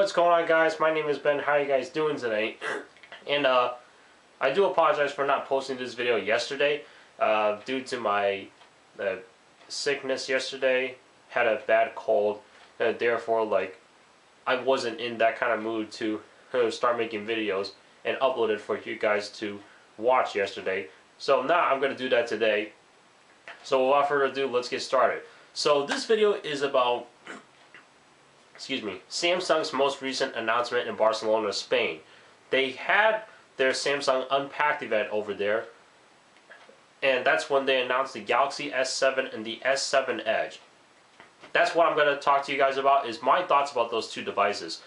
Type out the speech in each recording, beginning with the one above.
What's going on, guys? My name is Ben. How are you guys doing today? And I do apologize for not posting this video yesterday due to my sickness yesterday. Had a bad cold, therefore I wasn't in that kind of mood to start making videos and upload it for you guys to watch yesterday. So now I'm going to do that today. So without further ado, let's get started. So this video is about Samsung's most recent announcement in Barcelona, Spain. They had their Samsung Unpacked event over there, and that's when they announced the Galaxy S7 and the S7 Edge. That's what I'm going to talk to you guys about, is my thoughts about those two devices.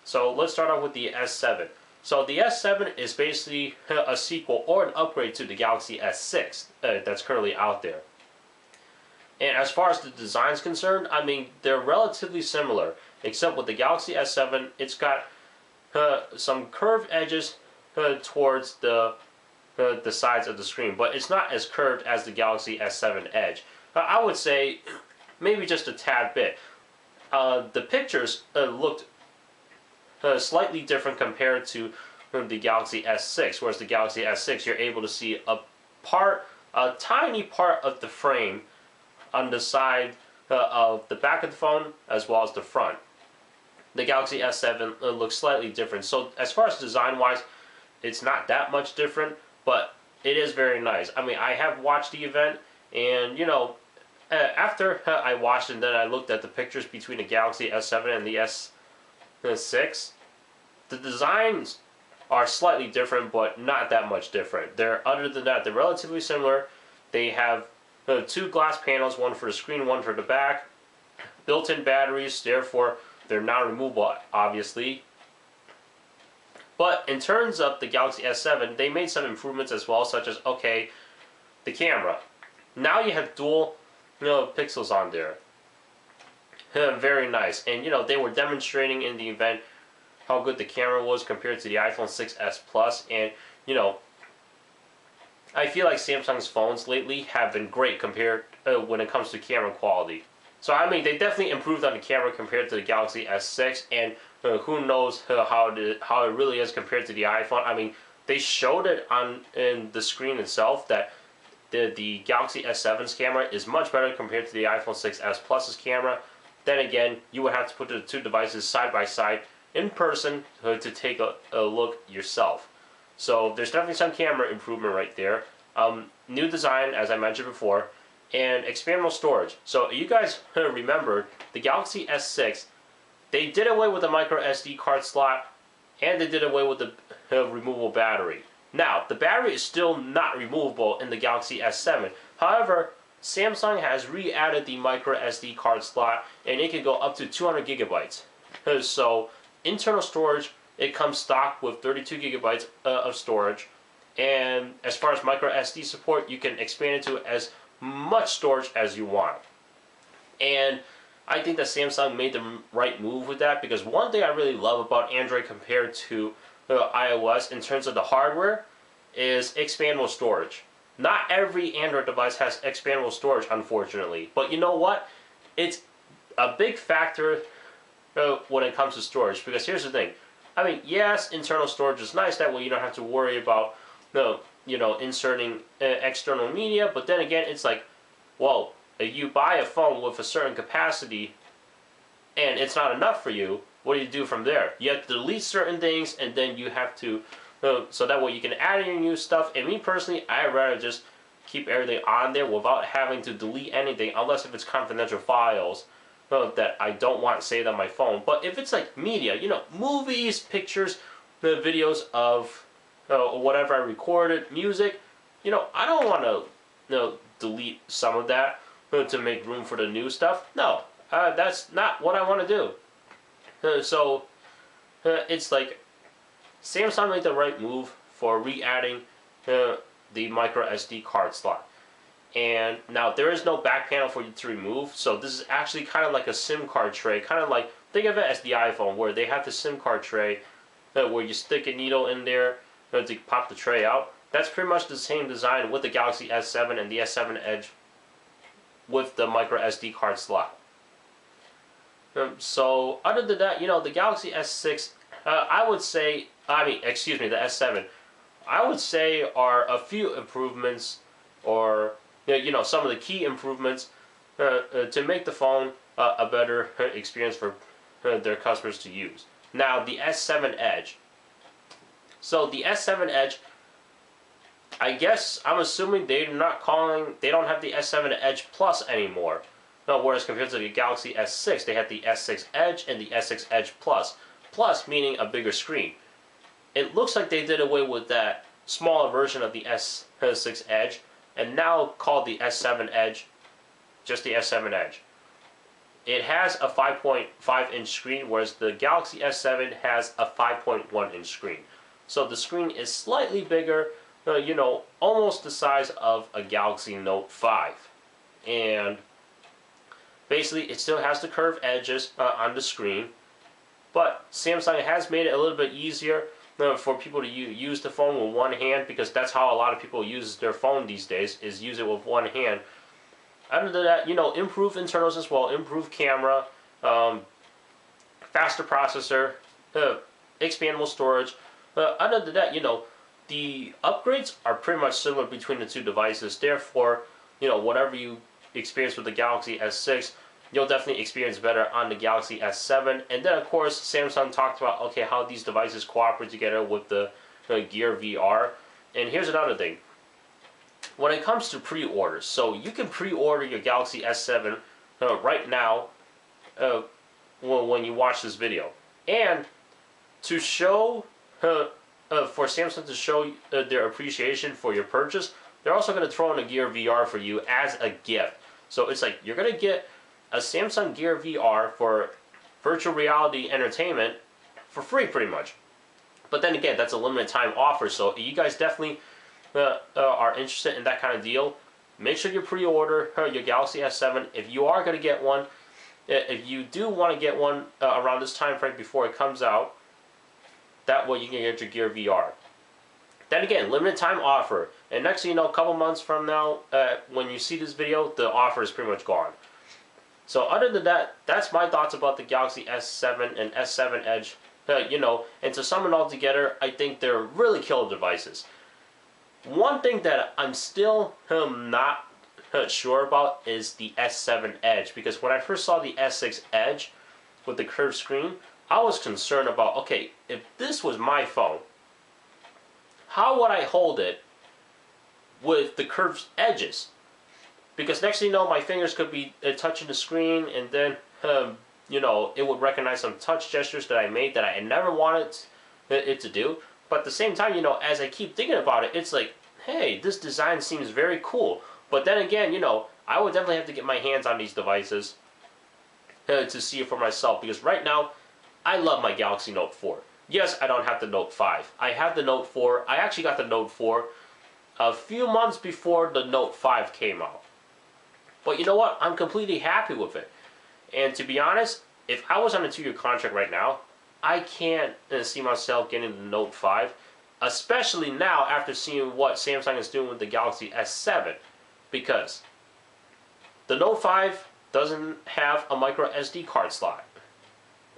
So let's start off with the S7. So the S7 is basically a sequel or an upgrade to the Galaxy S6 that's currently out there. And as far as the design is concerned, I mean, they're relatively similar, except with the Galaxy S7, it's got some curved edges towards the sides of the screen, but it's not as curved as the Galaxy S7 Edge. I would say maybe just a tad bit. The pictures looked slightly different compared to the Galaxy S6, whereas the Galaxy S6, you're able to see a tiny part of the frame on the side of the back of the phone as well as the front. The Galaxy S7 looks slightly different. So as far as design wise, it's not that much different, but it is very nice. I mean, I have watched the event, and you know, after I watched and then I looked at the pictures between the Galaxy S7 and the S6, the designs are slightly different, but not that much different. Other than that, they're relatively similar. They have two glass panels, one for the screen, one for the back. Built-in batteries, therefore they're not removable, obviously. But in terms of the Galaxy S7, they made some improvements as well, such as, okay, the camera. Now you have dual pixels on there. Very nice. And they were demonstrating in the event how good the camera was compared to the iPhone 6s Plus, and I feel like Samsung's phones lately have been great compared when it comes to camera quality. So I mean, they definitely improved on the camera compared to the Galaxy S6, and who knows how it really is compared to the iPhone. I mean, they showed it in the screen itself that the Galaxy S7's camera is much better compared to the iPhone 6s Plus's camera. Then again, you would have to put the two devices side by side in person to take a look yourself. So there's definitely some camera improvement right there. New design, as I mentioned before, and expandable storage. So you guys remember the Galaxy S6, they did away with the micro SD card slot, and they did away with the removable battery. Now, the battery is still not removable in the Galaxy S7. However, Samsung has re-added the micro SD card slot, and it can go up to 200 gigabytes. So internal storage, it comes stock with 32 gigabytes of storage, and as far as micro SD support, you can expand it to as much storage as you want. And I think that Samsung made the right move with that, because one thing I really love about Android compared to iOS in terms of the hardware is expandable storage. Not every Android device has expandable storage, unfortunately, but you know what? It's a big factor when it comes to storage, because here's the thing. I mean, yes, internal storage is nice. That way you don't have to worry about inserting external media. But then again, it's like, well, if you buy a phone with a certain capacity and it's not enough for you, what do you do from there? You have to delete certain things, and then you have to, so that way you can add in your new stuff. And me personally, I'd rather just keep everything on there without having to delete anything, unless if it's confidential files that I don't want saved on my phone. But if it's like media, movies, pictures, videos of whatever I recorded, music, I don't want to delete some of that to make room for the new stuff. No, that's not what I want to do. So it's like Samsung made the right move for re-adding the micro SD card slot. And now there is no back panel for you to remove, so this is actually kind of like a SIM card tray, kind of like, think of it as the iPhone, where they have the SIM card tray where you stick a needle in there to pop the tray out. That's pretty much the same design with the Galaxy S7 and the S7 Edge with the micro SD card slot. So other than that, the Galaxy S6, I would say, excuse me, the S7, I would say are a few improvements, or some of the key improvements to make the phone a better experience for their customers to use. Now the S7 Edge. So the S7 Edge, I guess I'm assuming they don't have the S7 Edge Plus anymore. No, whereas compared to the Galaxy S6, they had the S6 Edge and the S6 Edge Plus. Plus meaning a bigger screen. It looks like they did away with that smaller version of the S6 Edge and now called the S7 Edge just the S7 Edge. It has a 5.5 inch screen, whereas the Galaxy S7 has a 5.1 inch screen. So the screen is slightly bigger, almost the size of a Galaxy Note 5. And basically, it still has the curved edges on the screen, but Samsung has made it a little bit easier for people to use the phone with one hand, because that's how a lot of people use their phone these days, is use it with one hand. Other than that, improved internals as well, improved camera, faster processor, expandable storage. Other than that, the upgrades are pretty much similar between the two devices. Therefore, whatever you experience with the Galaxy S6, you'll definitely experience better on the Galaxy S7. And then, of course, Samsung talked about, okay, how these devices cooperate together with the Gear VR. And here's another thing. When it comes to pre-orders, so you can pre-order your Galaxy S7 right now when you watch this video. And to show, for Samsung to show their appreciation for your purchase, they're also going to throw in a Gear VR for you as a gift. So it's like you're going to get a Samsung Gear VR for virtual reality entertainment for free, pretty much. But then again, that's a limited time offer, so you guys definitely are interested in that kind of deal, make sure you pre-order your Galaxy S7. If you are going to get one, if you do want to get one around this time frame before it comes out, that way you can get your Gear VR. Then again, limited time offer, and next thing you know, a couple months from now, when you see this video, the offer is pretty much gone. So other than that, that's my thoughts about the Galaxy S7 and S7 Edge. And to sum it all together, I think they're really killer devices. One thing that I'm still not sure about is the S7 Edge, because when I first saw the S6 Edge with the curved screen, I was concerned about, okay, if this was my phone, how would I hold it with the curved edges? Because next thing you know, my fingers could be touching the screen, and then it would recognize some touch gestures that I made that I never wanted it to do. But at the same time, as I keep thinking about it, it's like, hey, this design seems very cool. But then again, I would definitely have to get my hands on these devices to see it for myself. Because right now, I love my Galaxy Note 4. Yes, I don't have the Note 5. I have the Note 4. I actually got the Note 4 a few months before the Note 5 came out. But you know what? I'm completely happy with it. And to be honest, if I was on a 2-year contract right now, I can't see myself getting the Note 5, especially now after seeing what Samsung is doing with the Galaxy S7, because the Note 5 doesn't have a micro SD card slot.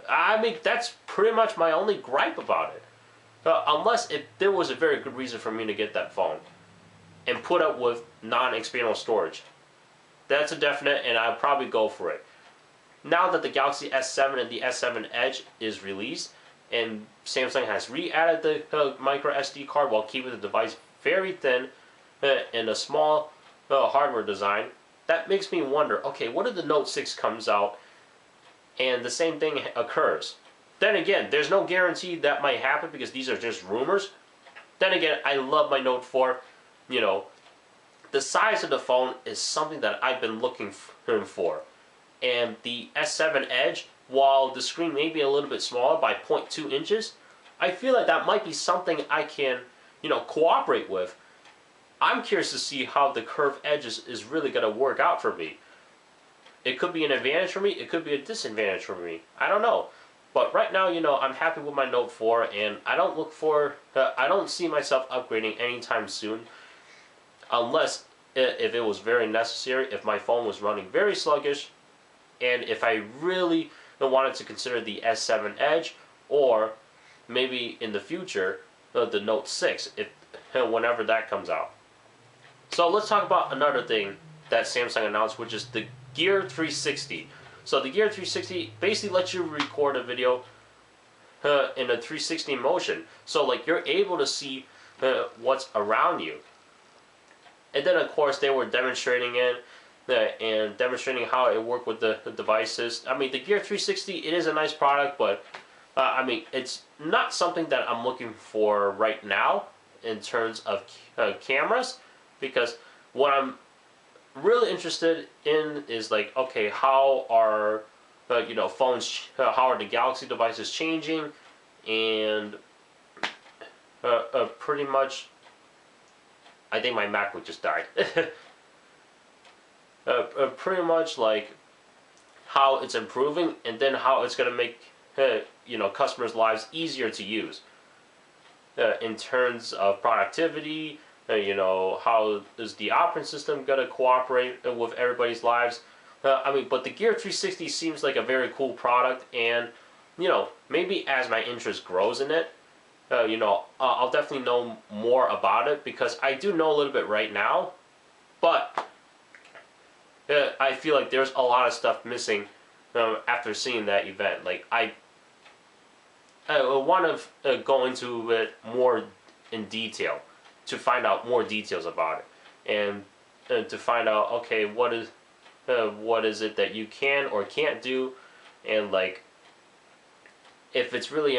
I mean, that's pretty much my only gripe about it. Unless there was a very good reason for me to get that phone and put up with non-expandable storage. That's a definite, and I'll probably go for it. Now that the Galaxy S7 and the S7 Edge is released, and Samsung has re-added the micro SD card while keeping the device very thin and a small hardware design, that makes me wonder, okay, what if the Note 6 comes out and the same thing occurs? Then again, there's no guarantee that might happen because these are just rumors. Then again, I love my Note 4. The size of the phone is something that I've been looking for. And the S7 Edge, while the screen may be a little bit smaller by 0.2 inches, I feel like that might be something I can, cooperate with. I'm curious to see how the curved edges is really going to work out for me. It could be an advantage for me, it could be a disadvantage for me. I don't know. But right now, I'm happy with my Note 4, and I don't see myself upgrading anytime soon, unless if it was very necessary, if my phone was running very sluggish, and if I really wanted to consider the S7 Edge, or maybe in the future the Note 6, if whenever that comes out. So let's talk about another thing that Samsung announced, which is the Gear 360. So the Gear 360 basically lets you record a video in a 360 motion. So like you're able to see what's around you. And then of course they were demonstrating it and demonstrating how it worked with the devices. I mean, the Gear 360, it is a nice product, but I mean, it's not something that I'm looking for right now in terms of cameras, because what I'm really interested in is like, okay, how are phones, how are the Galaxy devices changing, and pretty much, I think my MacBook just died. Pretty much like how it's improving, and then how it's gonna make customers' lives easier to use in terms of productivity. How is the operating system gonna cooperate with everybody's lives? I mean, but the Gear 360 seems like a very cool product, and maybe as my interest grows in it, I'll definitely know more about it, because I do know a little bit right now, but I feel like there's a lot of stuff missing after seeing that event. Like I want to go into it more in detail to find out more details about it, and to find out, okay, what is it that you can or can't do, and like if it's really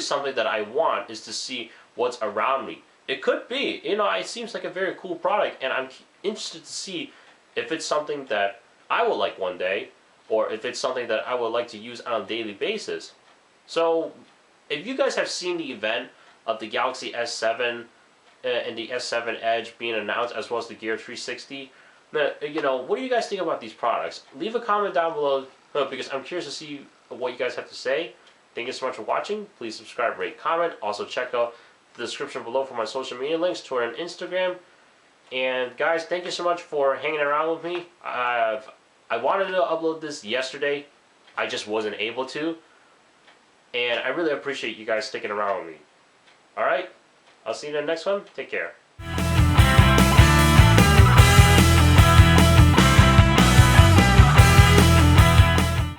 something that I want, is to see what's around me. It could be, it seems like a very cool product, and I'm interested to see if it's something that I will like one day, or if it's something that I would like to use on a daily basis. So, if you guys have seen the event of the Galaxy S7 and the S7 Edge being announced, as well as the Gear 360, what do you guys think about these products? Leave a comment down below, because I'm curious to see what you guys have to say. Thank you so much for watching. Please subscribe, rate, comment. Also check out the description below for my social media links, Twitter and Instagram. And guys, thank you so much for hanging around with me. I wanted to upload this yesterday. I just wasn't able to. And I really appreciate you guys sticking around with me. Alright, I'll see you in the next one. Take care.